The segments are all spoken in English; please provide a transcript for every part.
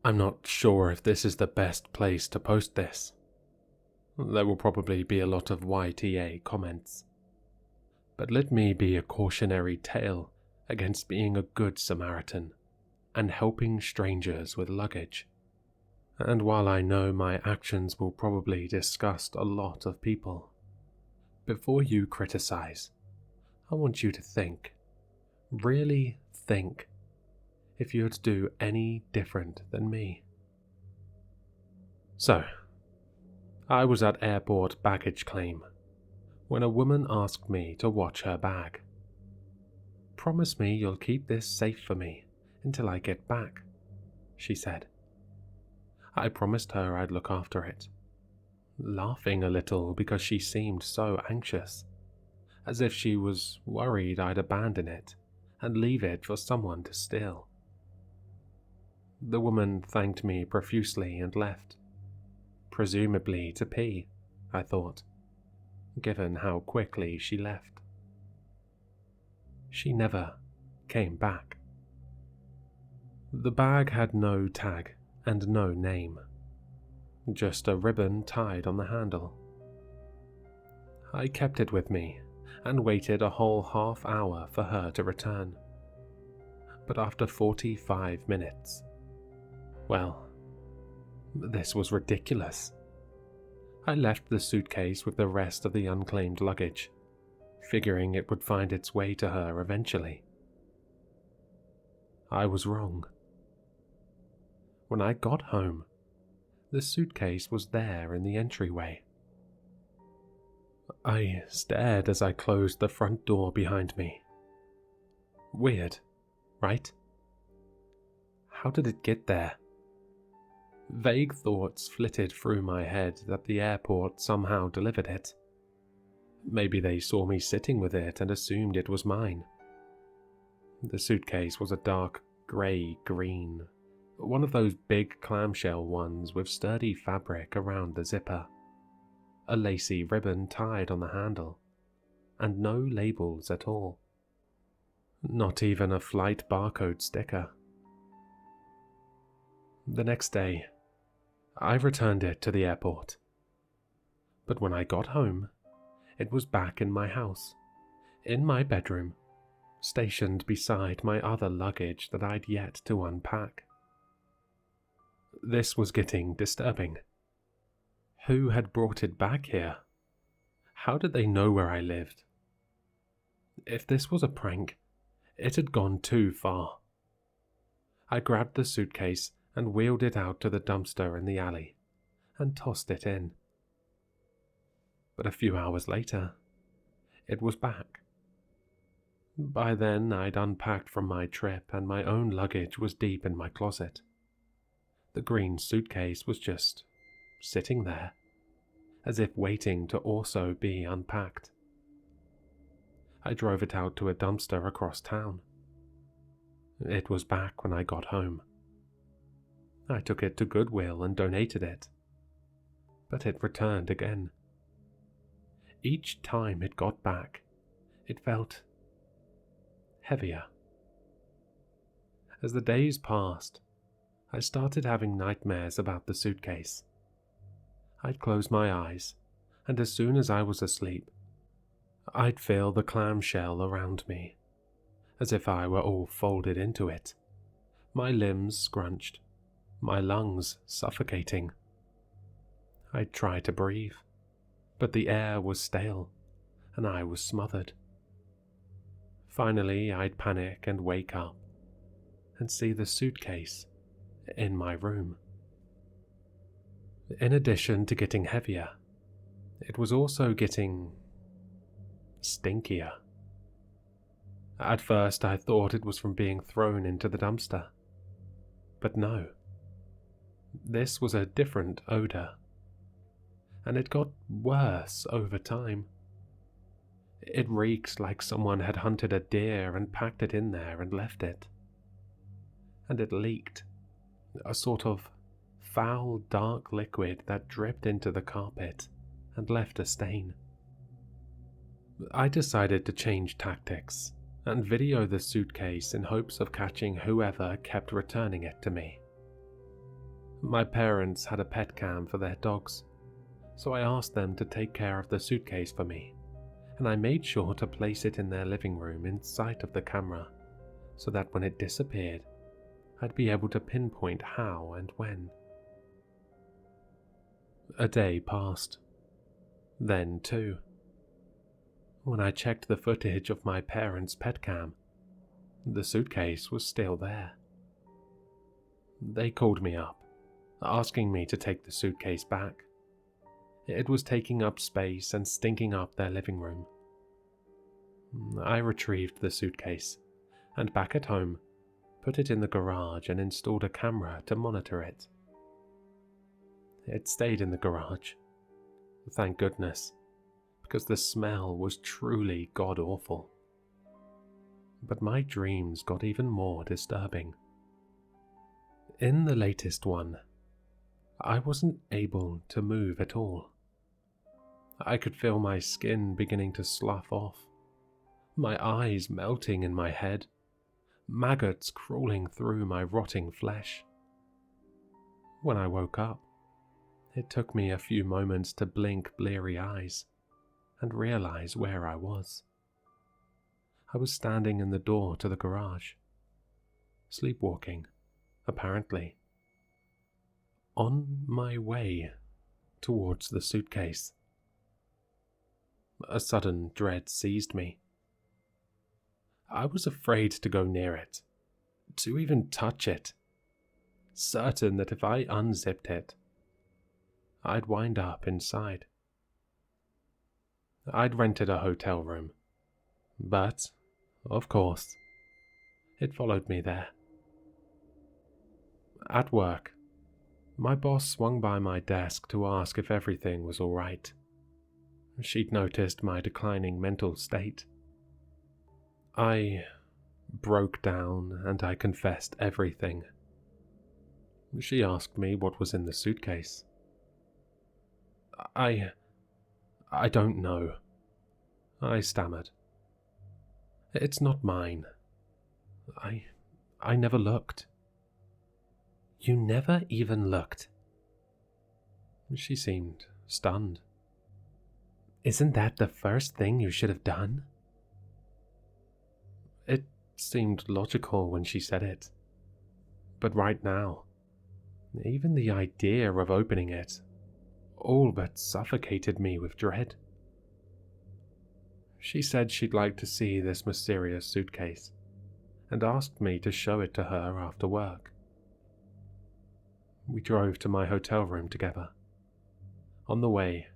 I'm not sure if this is the best place to post this. There will probably be a lot of YTA comments. But let me be a cautionary tale against being a good Samaritan and helping strangers with luggage. And while I know my actions will probably disgust a lot of people, before you criticize, I want you to think, really think, if you'd do any different than me. So, I was at airport baggage claim when a woman asked me to watch her bag. "Promise me you'll keep this safe for me until I get back," she said. I promised her I'd look after it, laughing a little because she seemed so anxious, as if she was worried I'd abandon it and leave it for someone to steal. The woman thanked me profusely and left, presumably to pee, I thought, given how quickly she left. She never came back. The bag had no tag and no name, just a ribbon tied on the handle. I kept it with me and waited a whole half hour for her to return. But after 45 minutes, well, this was ridiculous. I left the suitcase with the rest of the unclaimed luggage, figuring it would find its way to her eventually. I was wrong. When I got home, the suitcase was there in the entryway. I stared as I closed the front door behind me. Weird, right? How did it get there? Vague thoughts flitted through my head that the airport somehow delivered it. Maybe they saw me sitting with it and assumed it was mine. The suitcase was a dark grey-green, one of those big clamshell ones with sturdy fabric around the zipper, a lacy ribbon tied on the handle, and no labels at all. Not even a flight barcode sticker. The next day, I returned it to the airport. But when I got home, it was back in my house, in my bedroom, stationed beside my other luggage that I'd yet to unpack. This was getting disturbing. Who had brought it back here? How did they know where I lived? If this was a prank, it had gone too far. I grabbed the suitcase and wheeled it out to the dumpster in the alley and tossed it in. But a few hours later, it was back. By then, I'd unpacked from my trip and my own luggage was deep in my closet. The green suitcase was just sitting there, as if waiting to also be unpacked. I drove it out to a dumpster across town. It was back when I got home. I took it to Goodwill and donated it, but it returned again. Each time it got back, it felt heavier. As the days passed, I started having nightmares about the suitcase. I'd close my eyes, and as soon as I was asleep, I'd feel the clamshell around me, as if I were all folded into it, my limbs scrunched, my lungs suffocating. I'd try to breathe, but the air was stale, and I was smothered. Finally, I'd panic and wake up, and see the suitcase in my room. In addition to getting heavier, it was also getting stinkier. At first I thought it was from being thrown into the dumpster. But no. This was a different odor. And it got worse over time. It reeked like someone had hunted a deer and packed it in there and left it. And it leaked, a sort of foul dark liquid that dripped into the carpet and left a stain. I decided to change tactics and video the suitcase in hopes of catching whoever kept returning it to me. My parents had a pet cam for their dogs, so I asked them to take care of the suitcase for me, and I made sure to place it in their living room in sight of the camera, so that when it disappeared, I'd be able to pinpoint how and when. A day passed. Then two. When I checked the footage of my parents' pet cam, the suitcase was still there. They called me up, asking me to take the suitcase back. It was taking up space and stinking up their living room. I retrieved the suitcase, and back at home, put it in the garage and installed a camera to monitor it. It stayed in the garage, thank goodness, because the smell was truly god-awful. But my dreams got even more disturbing. In the latest one, I wasn't able to move at all. I could feel my skin beginning to slough off, my eyes melting in my head, maggots crawling through my rotting flesh. When I woke up, it took me a few moments to blink bleary eyes and realize where I was. I was standing in the door to the garage, sleepwalking, apparently, on my way towards the suitcase. A sudden dread seized me. I was afraid to go near it, to even touch it, certain that if I unzipped it, I'd wind up inside. I'd rented a hotel room, but, of course, it followed me there. At work, my boss swung by my desk to ask if everything was all right. She'd noticed my declining mental state. I broke down and I confessed everything. She asked me what was in the suitcase. I don't know, I stammered. It's not mine. I never looked. You never even looked? She seemed stunned. Isn't that the first thing you should have done? It seemed logical when she said it. But right now, even the idea of opening it all but suffocated me with dread. She said she'd like to see this mysterious suitcase and asked me to show it to her after work. We drove to my hotel room together. On the way,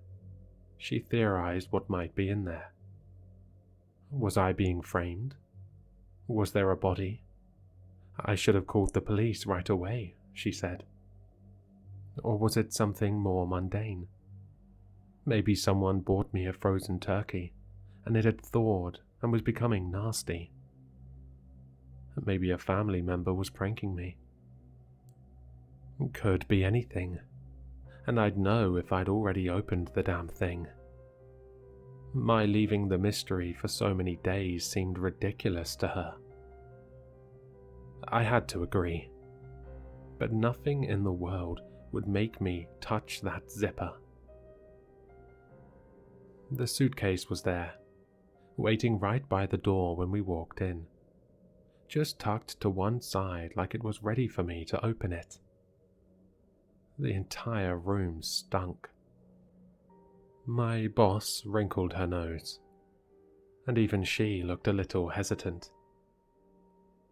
she theorized what might be in there. Was I being framed? Was there a body? I should have called the police right away, she said. Or was it something more mundane? Maybe someone bought me a frozen turkey, and it had thawed and was becoming nasty. Maybe a family member was pranking me. Could be anything, and I'd know if I'd already opened the damn thing. My leaving the mystery for so many days seemed ridiculous to her. I had to agree, but nothing in the world would make me touch that zipper. The suitcase was there, waiting right by the door when we walked in, just tucked to one side like it was ready for me to open it. The entire room stunk. My boss wrinkled her nose, and even she looked a little hesitant.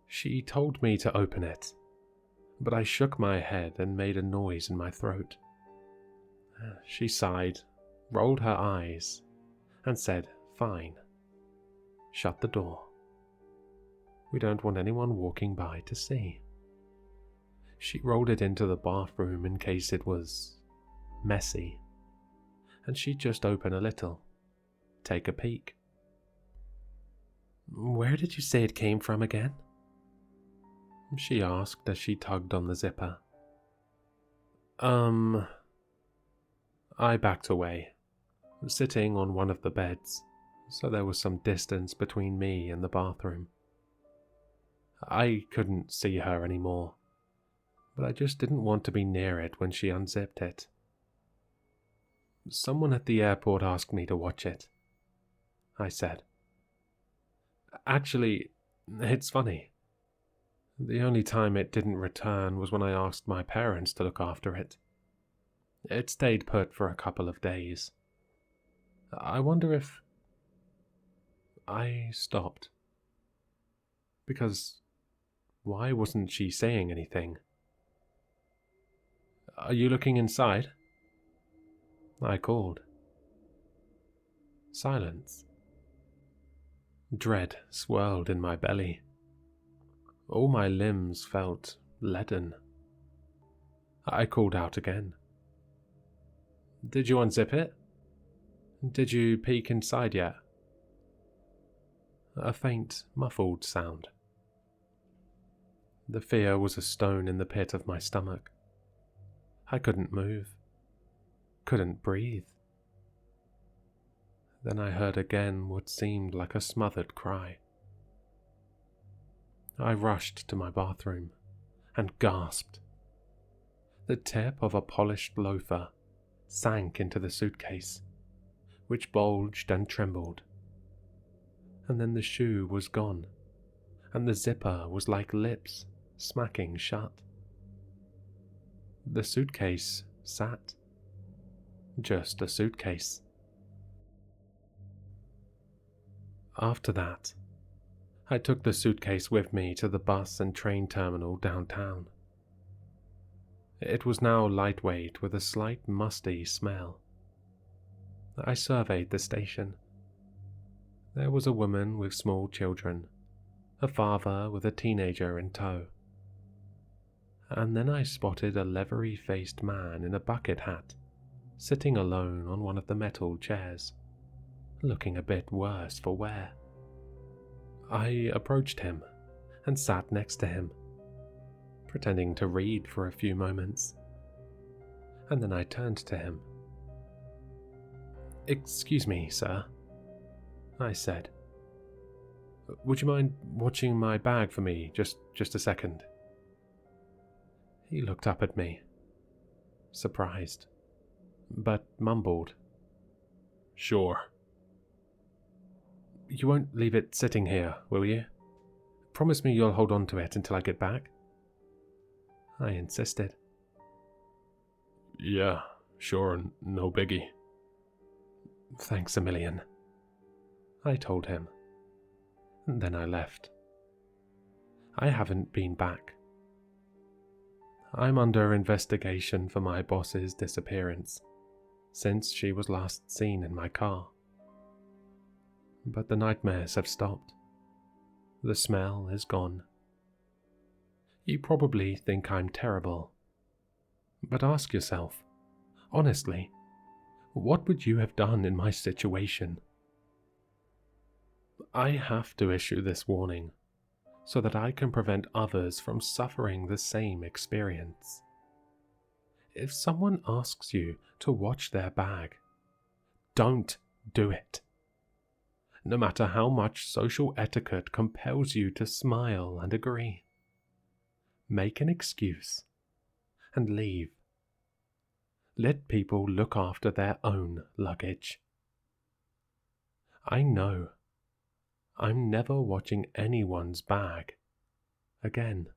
She told me to open it, but I shook my head and made a noise in my throat. She sighed, rolled her eyes, and said, "Fine. Shut the door. We don't want anyone walking by to see." She rolled it into the bathroom in case it was messy, and she'd just open a little, take a peek. "Where did you say it came from again?" she asked as she tugged on the zipper. I backed away, sitting on one of the beds, so there was some distance between me and the bathroom. I couldn't see her anymore, but I just didn't want to be near it when she unzipped it. Someone at the airport asked me to watch it, I said. Actually, it's funny. The only time it didn't return was when I asked my parents to look after it. It stayed put for a couple of days. I wonder if... I stopped. Because why wasn't she saying anything? Are you looking inside? I called. Silence. Dread swirled in my belly. All my limbs felt leaden. I called out again. Did you unzip it? Did you peek inside yet? A faint, muffled sound. The fear was a stone in the pit of my stomach. I couldn't move. Couldn't breathe. Then I heard again what seemed like a smothered cry. I rushed to my bathroom and gasped. The tip of a polished loafer sank into the suitcase, which bulged and trembled. And then the shoe was gone, and the zipper was like lips smacking shut. The suitcase sat. Just a suitcase. After that, I took the suitcase with me to the bus and train terminal downtown. It was now lightweight with a slight musty smell. I surveyed the station. There was a woman with small children, a father with a teenager in tow. And then I spotted a leathery-faced man in a bucket hat, sitting alone on one of the metal chairs, looking a bit worse for wear. I approached him and sat next to him, pretending to read for a few moments, and then I turned to him. "Excuse me, sir," I said. "Would you mind watching my bag for me just a second?" He looked up at me, surprised, but mumbled, "Sure." "You won't leave it sitting here, will you? Promise me you'll hold on to it until I get back." I insisted. "Yeah, sure, no biggie." "Thanks a million," I told him. Then I left. I haven't been back. I'm under investigation for my boss's disappearance, since she was last seen in my car. But the nightmares have stopped. The smell is gone. You probably think I'm terrible. But ask yourself, honestly, what would you have done in my situation? I have to issue this warning so that I can prevent others from suffering the same experience. If someone asks you to watch their bag, don't do it. No matter how much social etiquette compels you to smile and agree. Make an excuse and leave. Let people look after their own luggage. I know I'm never watching anyone's bag again.